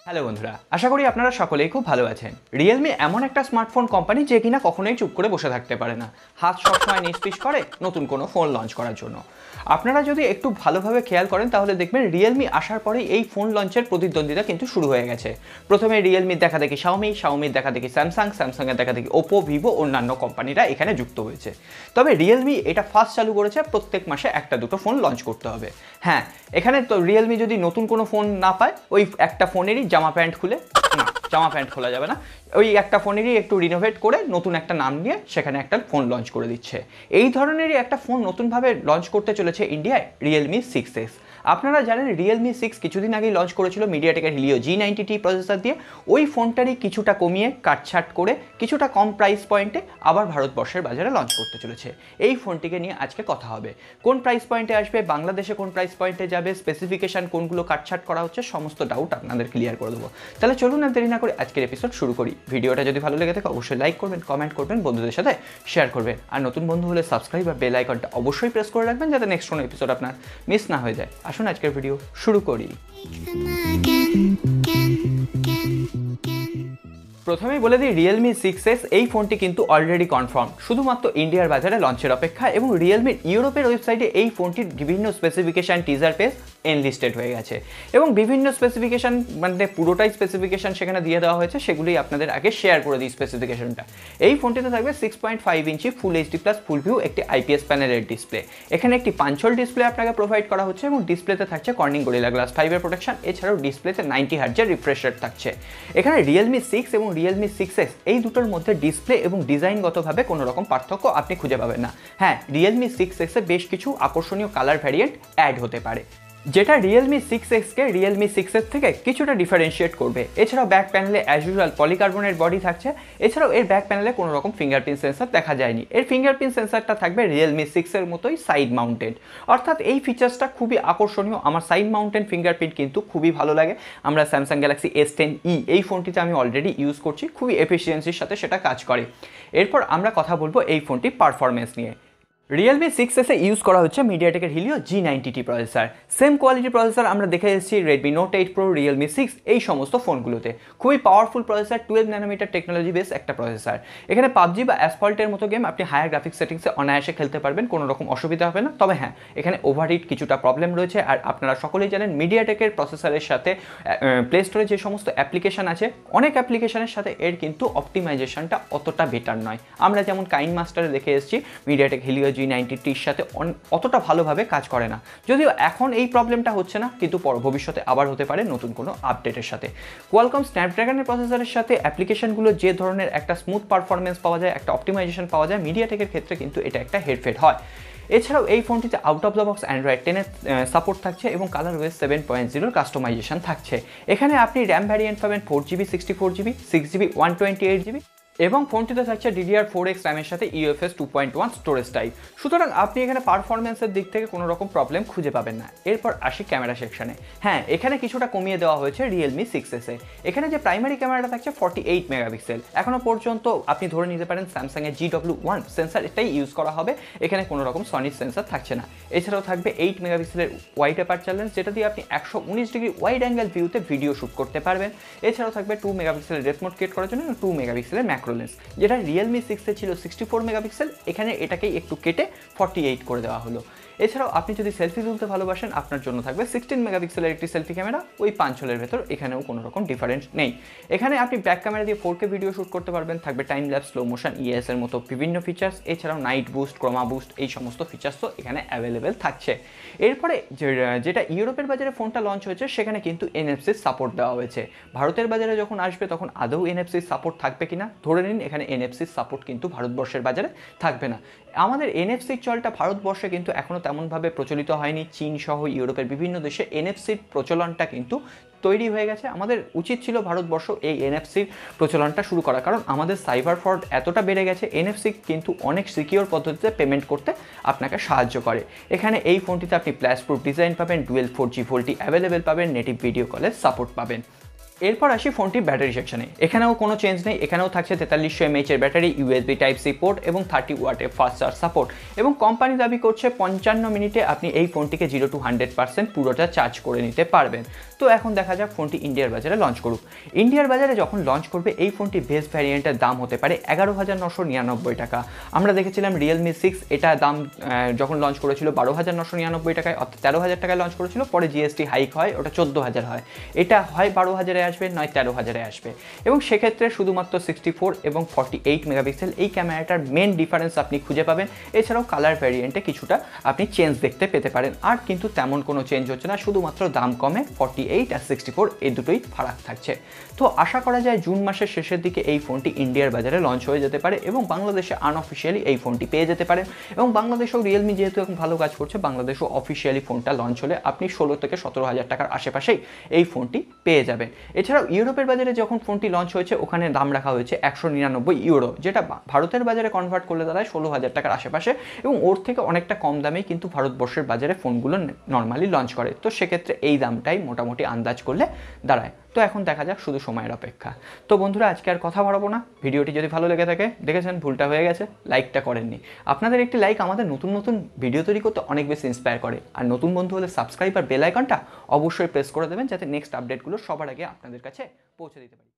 Hello বন্ধুরা, আশা করি আপনারা সকলেই খুব ভালো আছেন। রিয়েলমি এমন একটা স্মার্টফোন কোম্পানি যে কিনা কখনোই চুপ করে বসে থাকতে পারে না, হাত সবসময় নিষ্পিস করে নতুন কোনো ফোন লঞ্চ করার জন্য। আপনারা যদি একটু ভালোভাবে খেয়াল করেন তাহলে দেখবেন রিয়েলমি আসার পরেই এই ফোন লঞ্চের প্রতিদ্বন্দ্বিতা কিন্তু শুরু হয়ে গেছে। প্রথমে রিয়েলমির দেখা দেখি শাওমির দেখা দেখি স্যামসাংয়ের দেখা দেখি ওপো, ভিভো, অন্যান্য কোম্পানিরা এখানে যুক্ত হয়েছে। তবে রিয়েলমি এটা ফার্স্ট চালু করেছে প্রত্যেক মাসে একটা দুটো ফোন লঞ্চ করতে হবে। হ্যাঁ, এখানে তো রিয়েলমি যদি নতুন কোনো ফোন না পায়, ওই একটা ফোনেরই জামা প্যান্ট খোলা যাবে না, ওই একটা ফোনেরই একটু রিনোভেট করে নতুন একটা নাম নিয়ে সেখানে একটা ফোন লঞ্চ করে দিচ্ছে। এই ধরনেরই একটা ফোন নতুনভাবে লঞ্চ করতে চলেছে ইন্ডিয়ায় রিয়েলমি 6S। আপনারা জানেন রিয়েলমি 6 কিছুদিন আগেই লঞ্চ করেছিল মিডিয়াটেকের হিলিও G90T প্রসেসর দিয়ে। ওই ফোনটারই কিছুটা কমিয়ে কাটছাট করে কিছুটা কম প্রাইস পয়েন্টে আবার ভারতবর্ষের বাজারে লঞ্চ করতে চলেছে। এই ফোনটিকে নিয়ে আজকে কথা হবে, কোন প্রাইস পয়েন্টে আসবে, বাংলাদেশে কোন প্রাইস পয়েন্টে যাবে, স্পেসিফিকেশন কোনগুলো কাটছাট করা হচ্ছে, সমস্ত ডাউট আপনাদের ক্লিয়ার করে দেবো। তাহলে চলুন আর দেরি না করে আজকের এপিসোড শুরু করি। ভিডিওটা যদি ভালো লেগে থাকে অবশ্যই লাইক করবেন, কমেন্ট করবেন, বন্ধুদের সাথে শেয়ার করবেন, আর নতুন বন্ধু হলে সাবস্ক্রাইব আর বেল আইকনটা অবশ্যই প্রেস করে রাখবেন যাতে নেক্সট কোনো এপিসোড আপনার মিস না হয়ে যায়। আসুন আজকের ভিডিও শুরু করি। প্রথমেই বলে দিই, রিয়েলমি 6S এই ফোনটি কিন্তু অলরেডি কনফার্ম, শুধুমাত্র ইন্ডিয়ার বাজারে লঞ্চের অপেক্ষা। এবং রিয়েলমির ইউরোপের ওয়েবসাইটে এই ফোনটির বিভিন্ন স্পেসিফিকেশান টিজার পেজ এনলিস্টেড হয়ে গেছে এবং বিভিন্ন স্পেসিফিকেশান, মানে পুরোটাই স্পেসিফিকেশান সেখানে দিয়ে দেওয়া হয়েছে, সেগুলি আপনাদের আগে শেয়ার করে দিই। স্পেসিফিকেশনটা এই ফোনটিতে থাকবে 6.5 inch full HD plus full view একটি আইপিএস প্যানেলের ডিসপ্লে। এখানে একটি পাঞ্চল ডিসপ্লে আপনাকে প্রোভাইড করা হচ্ছে এবং ডিসপ্লেতে থাকছে কর্নিং গরিলা গ্লাস 5 প্রোটেকশন। এছাড়াও ডিসপ্লেতে 90 হার্টজের রিফ্রেশ রেট থাকছে। এখানে রিয়েলমি 6 এবং রিয়েলমি 6S এই দুটোর মধ্যে ডিসপ্লে এবং ডিজাইনগতভাবে কোনো রকম পার্থক্য আপনি খুঁজে পাবেন না। হ্যাঁ, রিয়েলমি 6S এ বেশ কিছু আকর্ষণীয় কালার ভ্যারিয়েন্ট অ্যাড হতে পারে, যেটা রিয়েলমি 6Xকে রিয়েলমি 6S থেকে কিছুটা ডিফারেন্সিয়েট করবে। এছাড়াও ব্যাক প্যানেলে অ্যাজ ইউজুয়াল পলিকার্বনের বডি থাকছে। এছাড়াও এর ব্যাক প্যানেলে কোনো রকম ফিঙ্গারপ্রিন্ট সেন্সার দেখা যায়নি। এর ফিঙ্গারপ্রিন্ট সেন্সারটা থাকবে রিয়েলমি 6 এর মতোই সাইড মাউন্টেড, অর্থাৎ এই ফিচার্সটা খুবই আকর্ষণীয়। আমার সাইড মাউন্টেড ফিঙ্গারপ্রিন্ট কিন্তু খুবই ভালো লাগে। আমরা স্যামসাং গ্যালাক্সি S10e এই ফোনটিতে আমি অলরেডি ইউজ করছি, খুবই এফিসিয়েন্সির সাথে সেটা কাজ করে। এরপর আমরা কথা বলবো এই ফোনটির পারফরমেন্স নিয়ে। রিয়েলমি 6S এ ইউজ করা হচ্ছে মিডিয়াটেকের Helio G90T processor. Same quality processor আমরা দেখে এসেছি রেডমি নোট 8 প্রো, রিয়েলমি 6 এই সমস্ত ফোনগুলোতে। খুবই powerful processor, 12 nanometre technology base একটা প্রসেসর। এখানে পাবজি বা অ্যাসফল্টের মতো গেম আপনি হায়ার গ্রাফিক্স সেটিংসে অনায়াসে খেলতে পারবেন, কোনো রকম অসুবিধা হবে না। তবে হ্যাঁ, এখানে ওভারহিট কিছুটা প্রবলেম রয়েছে। আর আপনারা সকলেই জানেন মিডিয়াটেকের প্রসেসরের সাথে প্লে স্টোরে যে সমস্ত অ্যাপ্লিকেশন আছে, অনেক অ্যাপ্লিকেশনের সাথে এর কিন্তু অপটিমাইজেশনটা অতটা বেটার নয়। আমরা যেমন কাইন মাস্টারে দেখে এসেছি মিডিয়াটেক হিলিও G90Tর সাথে অতটা ভালোভাবে কাজ করে না। যদিও এখন এই প্রবলেমটা হচ্ছে না, কিন্তু ভবিষ্যতে আবার হতে পারে নতুন কোনো আপডেটের সাথে। কোয়ালকম স্ন্যাপড্রাগনের প্রসেসরের সাথে অ্যাপ্লিকেশনগুলো যে ধরনের একটা স্মুথ পারফরমেন্স পাওয়া যায়, একটা অপটিমাইজেশন পাওয়া যায়, মিডিয়াটেকের ক্ষেত্রে কিন্তু এটা একটা হেরফের হয়। এছাড়াও এই ফোনটিতে out of the box Android 10 এর সাপোর্ট থাকছে এবং কালারওয়েজ 7.0 কাস্টমাইজেশন থাকছে। এখানে আপনি র্যাম ভ্যারিয়েন্ট পাবেন 4GB 64GB 6GB 128GB এবং ফোনটিতে থাকছে DDR4X র্যামের সাথে UFS 2.1 স্টোরেজ টাইপ। সুতরাং আপনি এখানে পারফরমেন্সের দিক থেকে কোনো রকম প্রবলেম খুঁজে পাবেন না। এরপর আসি ক্যামেরা সেকশনে। হ্যাঁ, এখানে কিছুটা কমিয়ে দেওয়া হয়েছে রিয়েলমি 6S এ। এখানে যে প্রাইমারি ক্যামেরাটা থাকছে 48 মেগাপিক্সেল। এখনও পর্যন্ত আপনি ধরে নিতে পারেন স্যামসাংয়ের GW1 সেন্সার এটাই ইউজ করা হবে, এখানে কোনো রকম সনির সেন্সার থাকছে না। এছাড়াও থাকবে 8 মেগাপিক্সেলের ওয়াইড অ্যাপারচার লেন্স, যেটা দিয়ে আপনি 119 ডিগ্রি ওয়াইড অ্যাঙ্গেল ভিউতে ভিডিও শ্যুট করতে পারবেন। এছাড়াও থাকবে 2 মেগাপিক্সেলের ডেপথ মোড ক্রিয়েট করার জন্য 2 মেগাপিক্সেলের ম্যাক্রো লেন্স, যেটা রিয়েলমি 6 এ ছিল 64 মেগাপিক্সেল, এখানে এটাকেই একটু কেটে 48 করে দেওয়া হলো। এছাড়াও আপনি যদি সেলফি তুলতে ভালোবাসেন, আপনার জন্য থাকবে 16 মেগাপিক্সেলের একটি সেলফি ক্যামেরা, ওই পাঞ্চলের ভেতর। এখানেও কোনো রকম ডিফারেন্স নেই। এখানে আপনি ব্যাক ক্যামেরা দিয়ে 4K ভিডিও শ্যুট করতে পারবেন, থাকবে time lapse, slow motion, ES এর মতো বিভিন্ন ফিচার্স। এছাড়াও নাইট বুস্ট, ক্রোমা বুস্ট এই সমস্ত ফিচার্সও এখানে অ্যাভেলেবেল থাকছে। এরপরে যেটা ইউরোপের বাজারে ফোনটা লঞ্চ হয়েছে, সেখানে কিন্তু NFC সাপোর্ট দেওয়া হয়েছে। ভারতের বাজারে যখন আসবে তখন আদৌ NFC সাপোর্ট থাকবে কিনা ধরে নিন, এখানে NFC সাপোর্ট কিন্তু ভারতবর্ষের বাজারে থাকবে না। আমাদের এনএফসির চলটা ভারতবর্ষে কিন্তু এখনও তেমনভাবে প্রচলিত হয়নি। চীন সহ ইউরোপের বিভিন্ন দেশে এনএফসির প্রচলনটা কিন্তু তৈরি হয়ে গেছে। আমাদের উচিত ছিল ভারতবর্ষ এই এনএফসির প্রচলনটা শুরু করা, কারণ আমাদের সাইবার ফ্রড এতটা বেড়ে গেছে। এনএফসি কিন্তু অনেক সিকিওর পদ্ধতিতে পেমেন্ট করতে আপনাকে সাহায্য করে। এখানে এই ফোনটিতে আপনি প্লাস প্রুফ ডিজাইন পাবেন, ডুয়েল 4G ভোল্টি অ্যাভেলেবেল পাবেন, নেটিভ ভিডিও কলের সাপোর্ট পাবেন। এরপর আসি ফোনটির ব্যাটারি সেকশনে। এখানেও কোনো চেঞ্জ নেই, এখানেও থাকছে 4300 mAh এর battery, USB type C port এবং 30 ওয়াটের ফাস্ট চার্জ সাপোর্ট। এবং কোম্পানি দাবি করছে 55 মিনিটে আপনি এই ফোনটিকে 0 to 100% পুরোটা চার্জ করে নিতে পারবেন। তো এখন দেখা যাক ফোনটি ইন্ডিয়ার বাজারে লঞ্চ করুক। ইন্ডিয়ার বাজারে যখন লঞ্চ করবে এই ফোনটি বেস ভ্যারিয়েন্টের দাম হতে পারে 11,999 টাকা। আমরা দেখেছিলাম Realme 6, এটা দাম যখন লঞ্চ করেছিল 12,999 টাকায়, অর্থাৎ 13,000 টাকায় লঞ্চ করেছিল, পরে জিএসটি হাইক হয়, ওটা 14,000 হয়। এটা হয় 12,000-এ আসবে, নয় 13,000-এ আসবে। এবং সেক্ষেত্রে শুধুমাত্র 64 এবং 48 মেগাপিক্সেল এই ক্যামেরাটার মেন ডিফারেন্স আপনি খুঁজে পাবেন। এছাড়াও কালার ভ্যারিয়েন্টে কিছুটা আপনি চেঞ্জ দেখতে পেতে পারেন, আর কিন্তু তেমন কোনো চেঞ্জ হচ্ছে না, শুধুমাত্র দাম কমে 48 আর 64 এই দুটোই ফারাক থাকছে। তো আশা করা যায় জুন মাসের শেষের দিকে এই ফোনটি ইন্ডিয়ার বাজারে লঞ্চ হয়ে যেতে পারে এবং বাংলাদেশে আনঅফিসিয়ালি এই ফোনটি পেয়ে যেতে পারেন। এবং বাংলাদেশেও রিয়েলমি যেহেতু এখন ভালো কাজ করছে, বাংলাদেশেও অফিসিয়ালি ফোনটা লঞ্চ হলে আপনি 16 থেকে 17,000 টাকার আশেপাশেই এই ফোনটি পেয়ে যাবেন। এছাড়াও ইউরোপের বাজারে যখন ফোনটি লঞ্চ হয়েছে ওখানে দাম রাখা হয়েছে 199 ইউরো, যেটা ভারতের বাজারে কনভার্ট করলে দাঁড়ায় 16,000 টাকার আশেপাশে। এবং ওর থেকে অনেকটা কম দামেই কিন্তু ভারতবর্ষের বাজারে ফোনগুলো নর্মালি লঞ্চ করে। তো সেক্ষেত্রে এই দামটাই মোটামুটি আন্দাজ করলে দাঁড়ায়। তো এখন দেখা যাক, শুধু সময়ের অপেক্ষা। তো বন্ধুরা, আজকে আর কথা বাড়াবো না। ভিডিওটি যদি ভালো লেগে থাকে, দেখেছেন ভুলটা হয়ে গেছে, লাইকটা করেননি। আপনাদের একটি লাইক আমাদের নতুন নতুন ভিডিও তৈরি করতে অনেক বেশি ইন্সপায়ার করে। আর নতুন বন্ধু হলে সাবস্ক্রাইব আর বেল আইকনটা অবশ্যই প্রেস করে দেবেন, যাতে নেক্সট আপডেটগুলো সবার আগে আপনাদের কাছে পৌঁছে দিতে পারি।